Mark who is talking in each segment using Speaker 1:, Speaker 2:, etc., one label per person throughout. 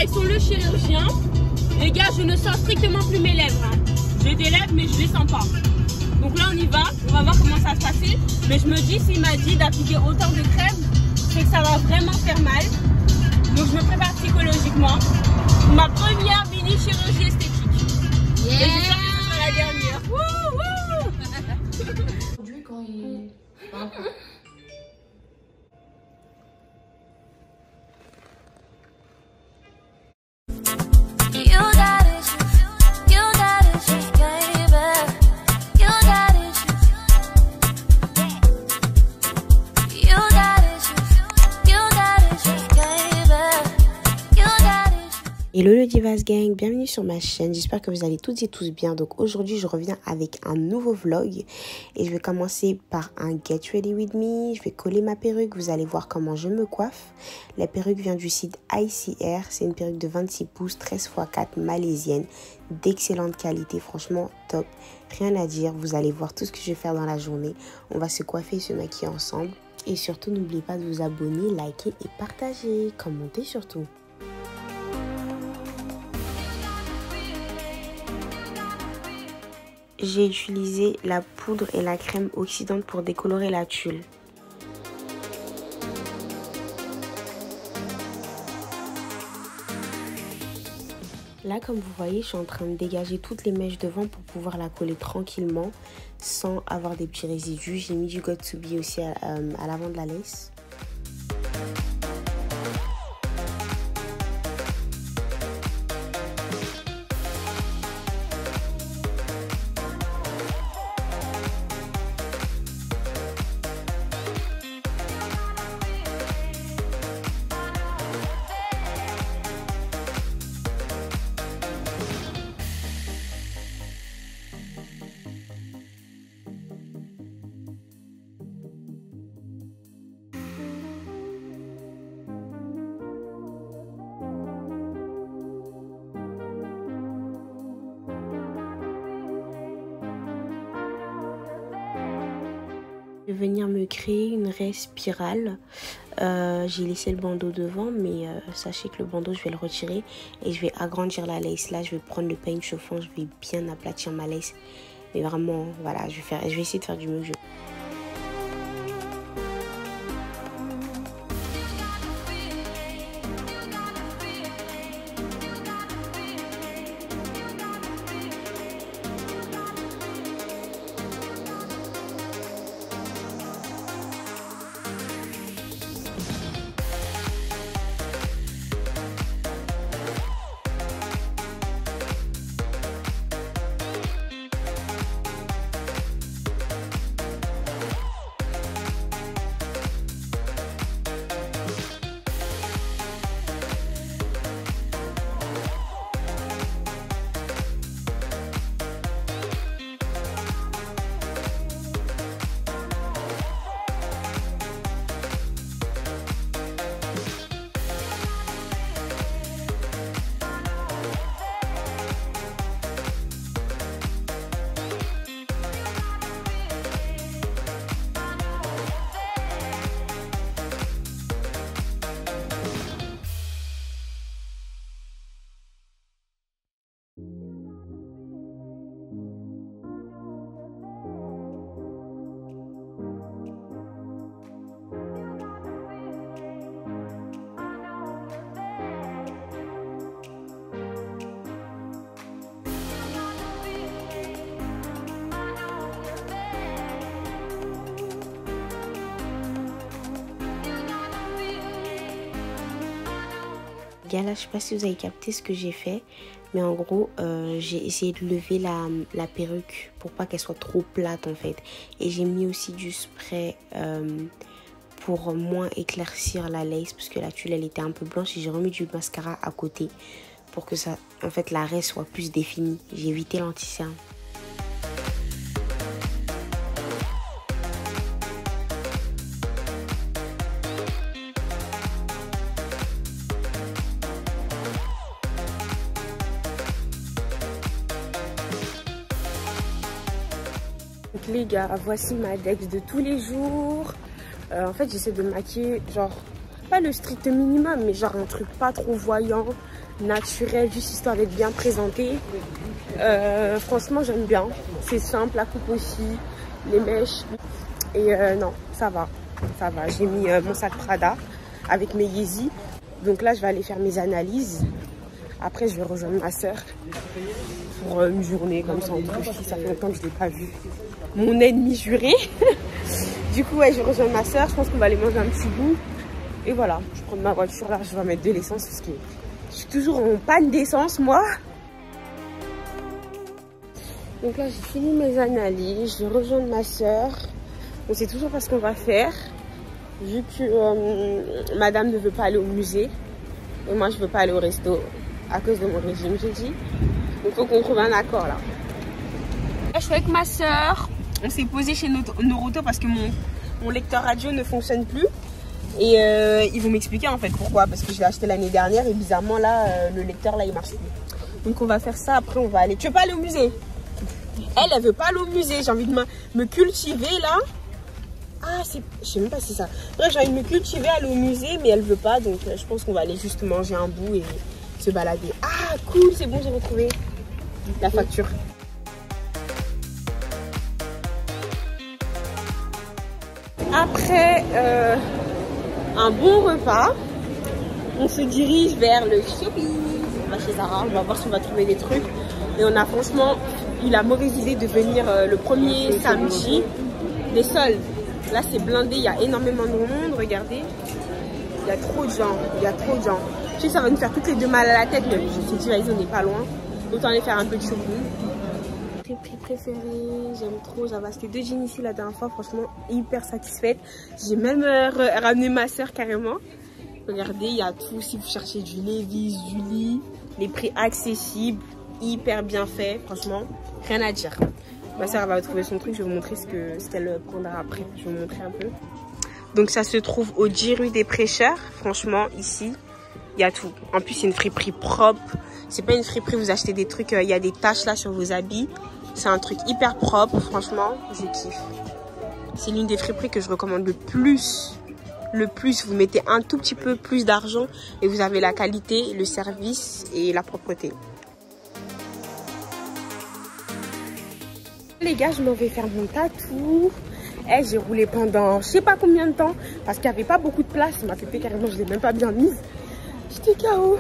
Speaker 1: direction le chirurgien. Les gars, je ne sens strictement plus mes lèvres. Hein. J'ai des lèvres, mais je les sens pas. Donc là, on y va. On va voir comment ça va se passer. Mais je me dis, s'il m'a dit d'appliquer autant de crème, c'est que ça va vraiment faire mal. Donc je me prépare psychologiquement. Ma première mini chirurgie esthétique. Yeah. Et j'espère que ce sera la dernière.
Speaker 2: Aujourd'hui, quand il...
Speaker 3: Hello le Divas Gang, bienvenue sur ma chaîne, j'espère que vous allez toutes et tous bien. Donc aujourd'hui je reviens avec un nouveau vlog et je vais commencer par un Get Ready With Me. Je vais coller ma perruque, vous allez voir comment je me coiffe. La perruque vient du site ICR, c'est une perruque de 26 pouces, 13x4 malaisienne, d'excellente qualité, franchement top, rien à dire. Vous allez voir tout ce que je vais faire dans la journée, on va se coiffer et se maquiller ensemble. Et surtout n'oubliez pas de vous abonner, liker et partager, commentez surtout. J'ai utilisé la poudre et la crème oxydante pour décolorer la tulle. Là, comme vous voyez, je suis en train de dégager toutes les mèches devant pour pouvoir la coller tranquillement sans avoir des petits résidus. J'ai mis du Got2b aussi à l'avant de la lace. Je vais venir me créer une raie spirale. J'ai laissé le bandeau devant, mais sachez que le bandeau je vais le retirer et je vais agrandir la lace. Là je vais prendre le pain chauffant, je vais bien aplatir ma lace, mais vraiment voilà, je vais essayer de faire du mieux que je peux. Là, je sais pas si vous avez capté ce que j'ai fait, mais en gros j'ai essayé de lever la perruque pour pas qu'elle soit trop plate en fait, et j'ai mis aussi du spray pour moins éclaircir la lace parce que la tulle elle était un peu blanche, et j'ai remis du mascara à côté pour que ça, en fait, la raie soit plus définie. J'ai évité l'anti-cerne. Donc les gars, voici ma Dex de tous les jours. En fait, j'essaie de maquiller, genre, pas le strict minimum, mais genre un truc pas trop voyant. naturel, juste histoire d'être bien présenté. Franchement, j'aime bien. C'est simple, la coupe aussi, les mèches. Et non, ça va. Ça va. J'ai mis mon sac Prada avec mes Yeezy. Donc là, je vais aller faire mes analyses. Après, je vais rejoindre ma soeur pour une journée comme ça entre filles. Ça fait longtemps que je ne l'ai pas vu. Mon ennemi juré. Du coup, ouais, je rejoins ma soeur. Je pense qu'on va aller manger un petit bout. Et voilà, je prends ma voiture là. Je vais mettre de l'essence parce que je suis toujours en panne d'essence, moi. Donc là, j'ai fini mes analyses. Je rejoins ma soeur. On sait toujours pas ce qu'on va faire. Vu que madame ne veut pas aller au musée. Et moi, je veux pas aller au resto à cause de mon régime, j'ai dit. Donc, il faut qu'on trouve un accord là. Là, je suis avec ma soeur. On s'est posé chez Noroto parce que mon lecteur radio ne fonctionne plus. Et ils vont m'expliquer en fait pourquoi. Parce que je l'ai acheté l'année dernière et bizarrement là, le lecteur là, il marche plus. Donc, on va faire ça. Après, on va aller. Tu veux pas aller au musée? Elle veut pas aller au musée. J'ai envie de me cultiver là. Ah, je sais même pas si c'est ça. Bref, j'ai envie de me cultiver, aller au musée, mais elle veut pas. Donc, je pense qu'on va aller juste manger un bout et se balader. Ah, cool, c'est bon, j'ai retrouvé la facture. Après un bon repas, on se dirige vers le shopping. On va chez Zara, on va voir si on va trouver des trucs. Et on a franchement eu la mauvaise idée de venir le premier samedi des soldes. Là, c'est blindé, il y a énormément de monde, regardez. Il y a trop de gens, il y a trop de gens. Je sais que ça va nous faire toutes les deux mal à la tête, mais je me suis dit, vas-y, on n'est pas loin. Autant aller faire un peu de shopping. Prix préféré, j'aime trop. J'avais acheté 2 jeans ici la dernière fois, franchement, hyper satisfaite. J'ai même ramené ma soeur carrément. Regardez, il y a tout. Si vous cherchez du Levi's, du Lee, les prix accessibles, hyper bien fait, franchement, rien à dire. Ma soeur va trouver son truc, je vais vous montrer ce qu'elle prendra après. Je vais vous montrer un peu. Donc ça se trouve au 10 rue des Prêcheurs. Franchement, ici, il y a tout. En plus, c'est une friperie propre. C'est pas une friperie, vous achetez des trucs, il y a des taches là sur vos habits. C'est un truc hyper propre, franchement, je kiffe. C'est l'une des friperies que je recommande le plus. Le plus, vous mettez un tout petit peu plus d'argent et vous avez la qualité, le service et la propreté. Les gars, je m'en vais faire mon tatou. J'ai roulé pendant je sais pas combien de temps parce qu'il n'y avait pas beaucoup de place. Ma pépé carrément, je l'ai même pas bien mise. J'étais KO.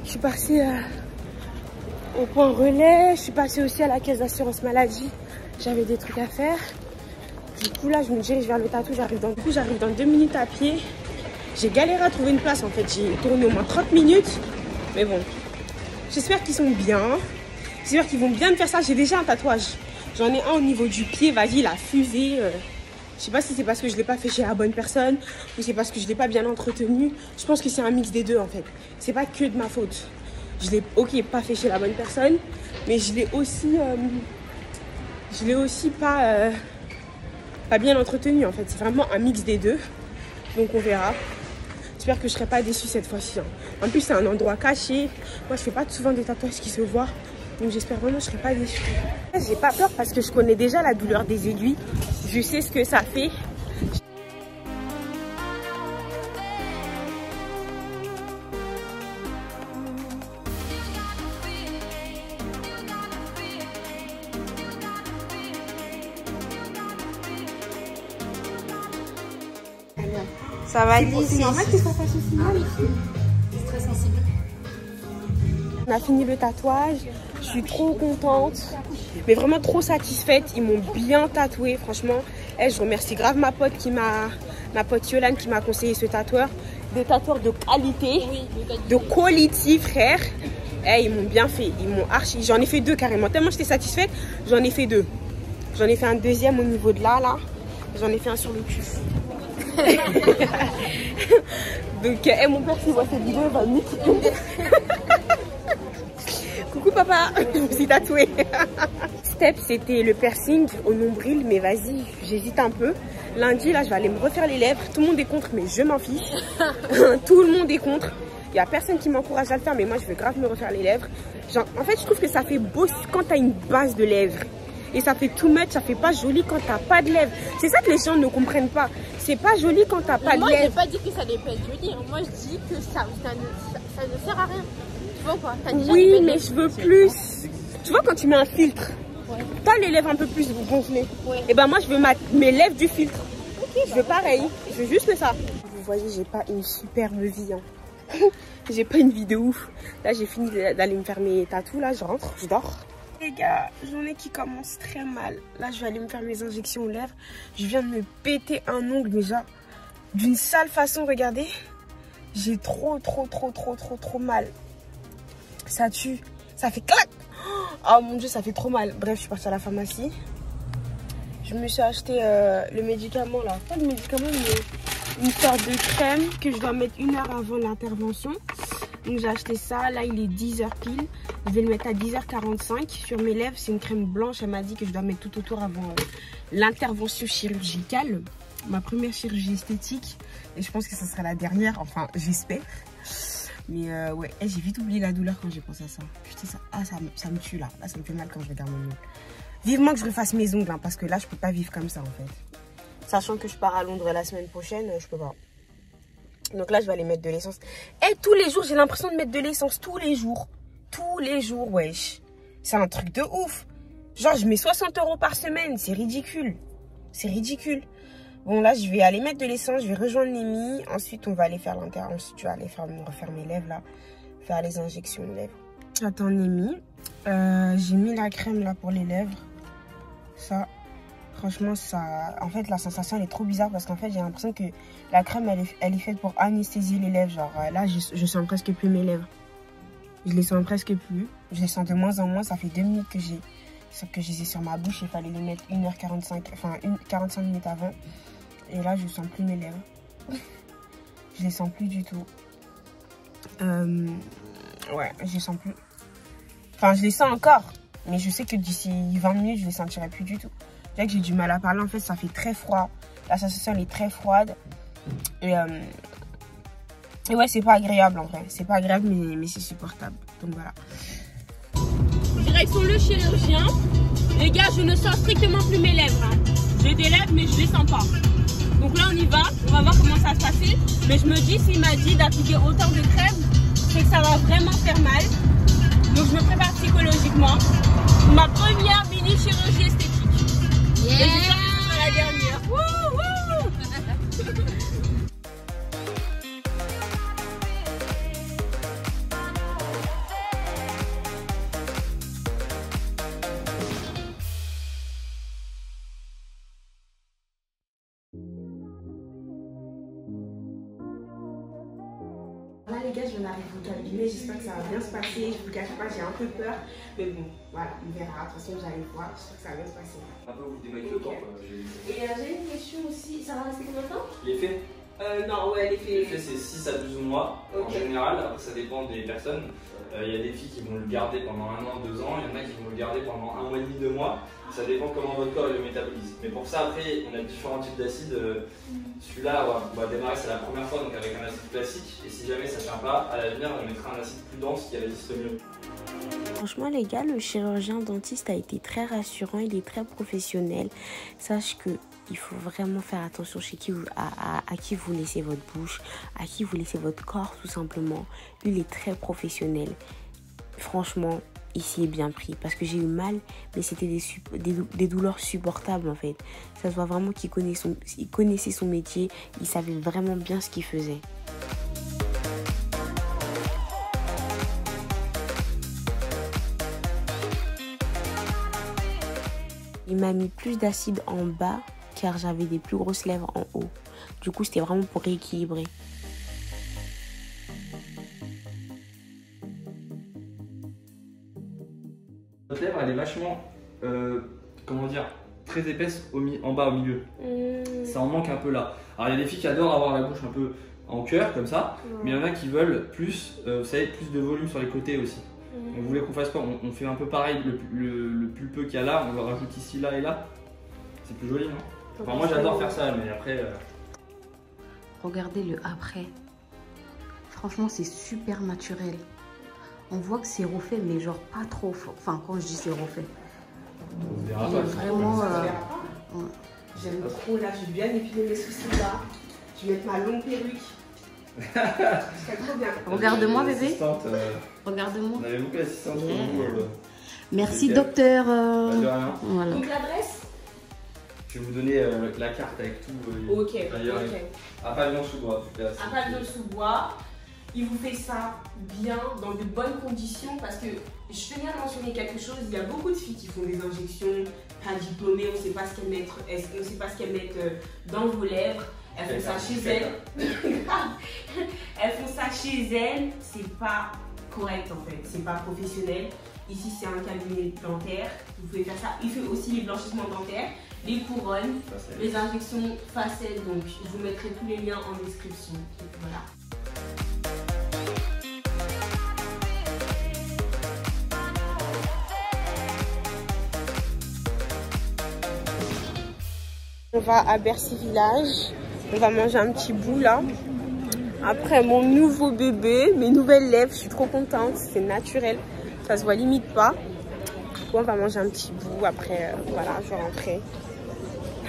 Speaker 3: Je suis passée au point relais. Je suis passée aussi à la caisse d'assurance maladie. J'avais des trucs à faire. Du coup, là, je me dirige vers le tatou. J'arrive dans 2 minutes à pied. J'ai galéré à trouver une place en fait. J'ai tourné au moins 30 minutes. Mais bon, j'espère qu'ils sont bien. J'espère qu'ils vont bien me faire ça. J'ai déjà un tatouage. J'en ai un au niveau du pied, vas-y, la fusée. Je sais pas si c'est parce que je l'ai pas fait chez la bonne personne ou c'est parce que je l'ai pas bien entretenu. Je pense que c'est un mix des deux en fait. C'est pas que de ma faute. Je l'ai, ok, pas fait chez la bonne personne, mais je l'ai aussi pas bien entretenu en fait. C'est vraiment un mix des deux. Donc on verra. J'espère que je serai pas déçue cette fois-ci. Hein. En plus, c'est un endroit caché. Moi, je fais pas souvent des tatouages qui se voient. Donc j'espère vraiment que je ne serai pas déçue. J'ai pas peur parce que je connais déjà la douleur des aiguilles. Je sais ce que ça fait. Ça va, Lise. C'est normal que ça fasse aussi mal. C'est très sensible. On a fini le tatouage. Je suis trop contente, mais vraiment trop satisfaite. Ils m'ont bien tatoué, franchement. Je remercie grave ma pote Yolande qui m'a conseillé ce tatoueur. Des tatoueurs de qualité, de quality, frère. Ils m'ont bien fait, ils m'ont archi. J'en ai fait 2 carrément. Tellement j'étais satisfaite, j'en ai fait 2. J'en ai fait un deuxième au niveau de là. J'en ai fait un sur le cul. Donc, mon père qui voit cette vidéo va me coucou papa, je me suis tatouée. Step, c'était le piercing au nombril, mais vas-y, j'hésite un peu. Lundi, là, je vais aller me refaire les lèvres. Tout le monde est contre, mais je m'en fiche. Tout le monde est contre. Il n'y a personne qui m'encourage à le faire, mais moi, je vais grave me refaire les lèvres. Genre, en fait, je trouve que ça fait beau quand tu as une base de lèvres. Et ça fait tout much, ça fait pas joli quand t'as pas de lèvres. C'est ça que les gens ne comprennent pas. C'est pas joli quand t'as pas de lèvres.
Speaker 1: Moi, j'ai pas dit que ça allait pas être joli. Moi, je dis que ça Ça ne sert à rien. Tu vois quoi?
Speaker 3: Oui, mais je veux plus. Tu vois quand tu mets un filtre, t'as les lèvres un peu plus gonflées. Et ben moi je veux mes lèvres du filtre. Je veux pareil. Je veux juste ça. Vous voyez, j'ai pas une superbe vie. Hein. J'ai pas une vie de ouf. Là j'ai fini d'aller me faire mes tatous. Là je rentre, je dors. Les gars, journée qui commence très mal. Là je vais aller me faire mes injections aux lèvres. Je viens de me péter un ongle déjà. D'une sale façon, regardez. J'ai trop mal. Ça tue. Ça fait clac. Oh mon dieu, ça fait trop mal. Bref, je suis partie à la pharmacie. Je me suis acheté le médicament là. Pas le médicament, mais une sorte de crème que je dois mettre 1 heure avant l'intervention. Donc j'ai acheté ça. Là, il est 10h pile. Je vais le mettre à 10h45 sur mes lèvres. C'est une crème blanche. Elle m'a dit que je dois mettre tout autour avant l'intervention chirurgicale. Ma première chirurgie esthétique. Et je pense que ça sera la dernière. Enfin, j'espère. Mais ouais, j'ai vite oublié la douleur quand j'ai pensé à ça. Putain, ça me tue là. Là, ça me fait mal quand je regarde mon ongle. Vivement que je refasse mes ongles, hein, parce que là, je peux pas vivre comme ça en fait. Sachant que je pars à Londres la semaine prochaine, je peux pas. Donc là, je vais aller mettre de l'essence. Et tous les jours, j'ai l'impression de mettre de l'essence. Tous les jours. Tous les jours, wesh. C'est un truc de ouf. Genre, je mets 60 € par semaine. C'est ridicule. C'est ridicule. Bon, là, je vais aller mettre de l'essence. Je vais rejoindre Némi. Ensuite, on va aller faire l'intervention. Ensuite, tu vas aller refaire mes lèvres, là. Faire les injections aux lèvres. J'attends Némi. J'ai mis la crème, là, pour les lèvres. Ça, franchement, ça... En fait, la sensation, elle est trop bizarre. Parce qu'en fait, j'ai l'impression que la crème, elle est faite pour anesthésier les lèvres. Genre, là, je sens presque plus mes lèvres. Je les sens presque plus. Je les sens de moins en moins. Ça fait 2 minutes que je les ai sur ma bouche. Il fallait les mettre 1h45, enfin 45 minutes avant. Et là, je sens plus mes lèvres. Je les sens plus du tout. Ouais, je les sens plus. Enfin, je les sens encore. Mais je sais que d'ici 20 minutes, je les sentirai plus du tout. Je sais que j'ai du mal à parler. En fait, ça fait très froid. La sensation, elle est très froide. Et ouais, c'est pas agréable en vrai. C'est pas agréable, mais c'est supportable. Donc voilà.
Speaker 1: Direction le chirurgien. Les gars, je ne sens strictement plus mes lèvres. Hein. J'ai des lèvres, mais je les sens pas. Donc là, on y va. On va voir comment ça va se passer. Mais je me dis, s'il m'a dit d'appliquer autant de crème, c'est que ça va vraiment faire mal. Donc je me prépare psychologiquement pour ma première mini chirurgie esthétique. Yeah. Et j'espère que ce sera la dernière. Wouhou.
Speaker 3: Là les gars, je viens d'arriver au cabinet, j'espère que ça va bien se passer, je vous cache pas, j'ai un peu peur, mais bon, voilà, on verra, de toute façon vous allez voir, j'espère que ça va bien se passer.
Speaker 2: Un peu vous démaquillez le temps quoi.
Speaker 3: Et j'ai une question aussi, ça va rester combien de temps?
Speaker 2: Les faits
Speaker 3: non, ouais, les faits.
Speaker 2: Les faits c'est 6 à 12 mois en général, après ça dépend des personnes. Il y a des filles qui vont le garder pendant 1 an, 2 ans, il y en a qui vont le garder pendant 1 mois et demi, 2 mois. Ça dépend comment votre corps le métabolise. Mais pour ça, après, on a différents types d'acides. Celui-là, on va démarrer, c'est la première fois, donc avec un acide classique. Et si jamais ça ne tient pas, à l'avenir, on mettra un acide plus dense qui résiste mieux.
Speaker 3: Franchement les gars, le chirurgien dentiste a été très rassurant, il est très professionnel. Sache que il faut vraiment faire attention chez qui à qui vous laissez votre bouche, à qui vous laissez votre corps tout simplement. Lui, il est très professionnel. Franchement, ici est bien pris parce que j'ai eu mal, mais c'était des douleurs supportables en fait. Ça se voit vraiment qu'il connaissait son métier, il savait vraiment bien ce qu'il faisait. Il m'a mis plus d'acide en bas car j'avais des plus grosses lèvres en haut. Du coup, c'était vraiment pour rééquilibrer.
Speaker 2: Votre lèvre, elle est vachement, comment dire, très épaisse en bas, au milieu. Ça en manque un peu là. Alors, il y a des filles qui adorent avoir la bouche un peu en cœur, comme ça. Mais il y en a qui veulent plus, vous savez, plus de volume sur les côtés aussi. Donc, vous voulez qu'on fasse quoi? On fait un peu pareil, le pulpeux qu'il y a là, on le rajoute ici, là et là. C'est plus joli, non? Enfin, moi j'adore faire ça, mais après...
Speaker 4: Regardez le après. Franchement, c'est super naturel. On voit que c'est refait, mais genre pas trop. Enfin, quand je dis c'est refait.
Speaker 2: On verra pas.
Speaker 4: Vraiment...
Speaker 3: J'aime trop, là, je vais bien épiler mes sourcils là. Je vais mettre ma longue perruque. C'est trop bien.
Speaker 4: Regarde-moi, bébé.
Speaker 2: Regarde-moi. On avait beaucoup d'assistantes pour nous.
Speaker 4: Merci, docteur.
Speaker 2: Pas de rien.
Speaker 4: Voilà.
Speaker 1: Donc l'adresse?
Speaker 2: Je vais vous donner la carte avec tout.
Speaker 1: Ok.
Speaker 2: À Pavillon-sous-Bois.
Speaker 1: À Pavillon-sous-Bois. Il vous fait ça bien, dans de bonnes conditions, parce que je tenais à mentionner quelque chose. Il y a beaucoup de filles qui font des injections, pas diplômées, on ne sait pas ce qu'elles mettent, dans vos lèvres. Elles font ça chez elles. Elles font ça chez elles. C'est pas correct en fait. C'est pas professionnel. Ici, c'est un cabinet dentaire. Vous pouvez faire ça. Il fait aussi les blanchissements dentaires, les couronnes, les injections facettes. Donc, je vous mettrai tous les liens en description. Voilà.
Speaker 3: On va à Bercy Village. On va manger un petit bout là. Après mon nouveau bébé, mes nouvelles lèvres, je suis trop contente. C'est naturel. Ça se voit limite pas. Bon, on va manger un petit bout. Après, voilà, je vais rentrer.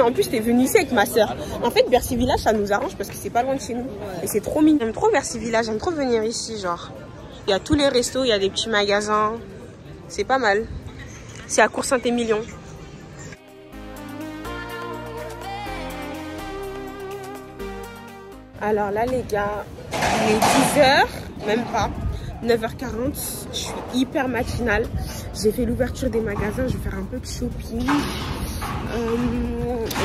Speaker 3: En plus, j'étais venue ici avec ma soeur. En fait, Bercy Village, ça nous arrange parce que c'est pas loin de chez nous. Et c'est trop mignon. J'aime trop Bercy Village. J'aime trop venir ici, genre. Il y a tous les restos, il y a des petits magasins. C'est pas mal. C'est à Cours-Saint-Émilion. Alors là, les gars, il est 10h, même pas. 9h40, je suis hyper matinale. J'ai fait l'ouverture des magasins, je vais faire un peu de shopping.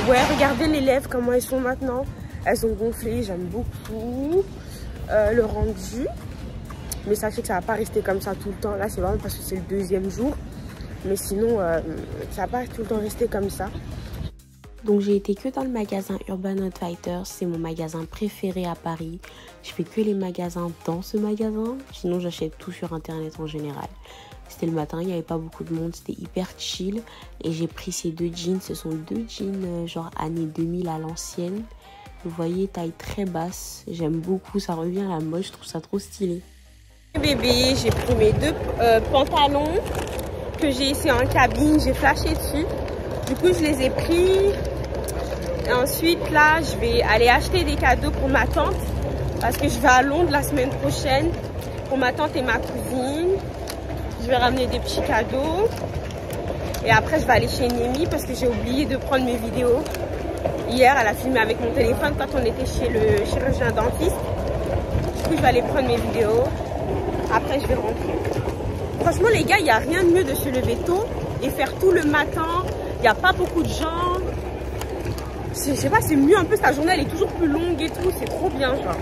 Speaker 3: Ouais, regardez les lèvres, comment elles sont maintenant. Elles ont gonflé, j'aime beaucoup le rendu. Mais sachez que ça va pas rester comme ça tout le temps. Là, c'est vraiment parce que c'est le 2e jour. Mais sinon, ça va pas tout le temps rester comme ça. Donc j'ai été que dans le magasin Urban Outfitters, c'est mon magasin préféré à Paris. Je fais que les magasins dans ce magasin, sinon j'achète tout sur internet en général. C'était le matin, il n'y avait pas beaucoup de monde, c'était hyper chill. Et j'ai pris ces 2 jeans, ce sont 2 jeans genre années 2000 à l'ancienne. Vous voyez, taille très basse, j'aime beaucoup, ça revient à la mode, je trouve ça trop stylé. Bébé, j'ai pris mes 2 pantalons que j'ai essayé en cabine, j'ai flashé dessus. Du coup, je les ai pris. Et ensuite, là, je vais aller acheter des cadeaux pour ma tante. Parce que je vais à Londres la semaine prochaine. Pour ma tante et ma cousine. Je vais ramener des petits cadeaux. Et après, je vais aller chez Némi parce que j'ai oublié de prendre mes vidéos. Hier, elle a filmé avec mon téléphone quand on était chez le chirurgien dentiste. Du coup, je vais aller prendre mes vidéos. Après, je vais rentrer. Franchement, les gars, il n'y a rien de mieux de se lever tôt et faire tout le matin. Il n'y a pas beaucoup de gens. Je sais pas, c'est mieux un peu, sa journée elle est toujours plus longue et tout, c'est trop bien genre.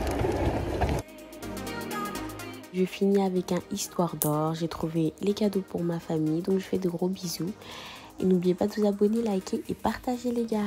Speaker 3: Je finis avec un histoire d'or, j'ai trouvé les cadeaux pour ma famille, donc je fais de gros bisous. Et n'oubliez pas de vous abonner, liker et partager les gars.